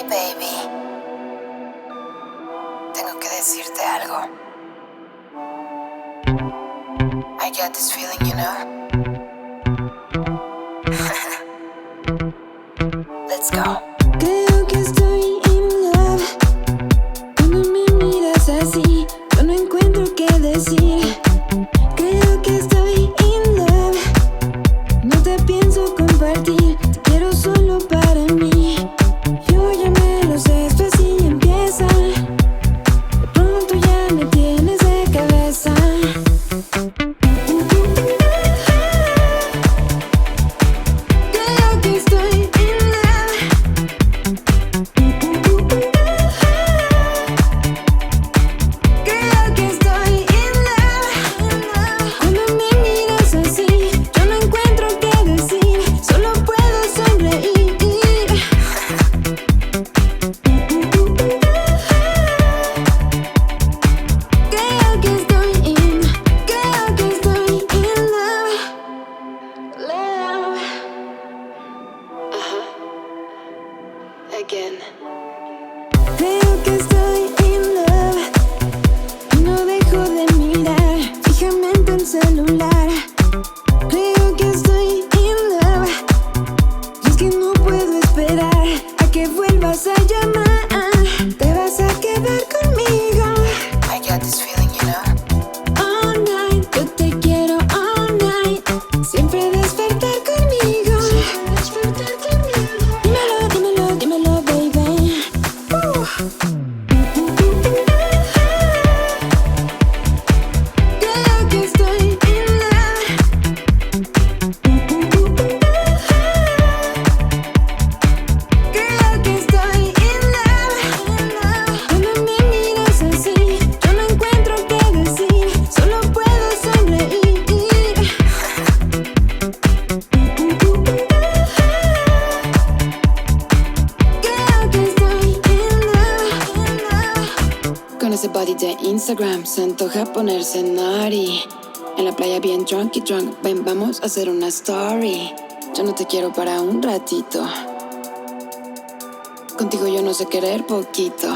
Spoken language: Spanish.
baby. Tengo que decirte algo. I got this feeling, you know? Let's go. Creo que estoy in love. Cuando me miras así, yo no encuentro qué decir. Creo que estoy in love. No te pienso compartir, te quiero solo para mí. Yo ya me lo sé, esto así empieza. De pronto ya me tienes de cabeza. Creo que estoy in love. Creo que estoy in love. Cuando me miras así, yo no encuentro qué decir, solo puedo sonreír. Creo que estoy in love. Love. Again. Creo que estoy in love. Y no dejo de mirar fijamente el celular. Creo que estoy in love. Y es que no puedo esperar a que vuelvas a llamar. Te vas a quedar conmigo I got this feeling, you know? all night. Yo te quiero all night. Siempre despertar conmigo. Dímelo, dímelo, dímelo, baby. Creo que estoy in love. Creo que estoy in love. Cuando me miras así, yo no encuentro qué decir, solo puedo sonreír. Creo que estoy in love. Con ese body de Instagram se antoja ponerse naughty. En la playa bien drunk, ven, vamos a hacer una story. Yo no te quiero para un ratito. Contigo yo no sé querer poquito.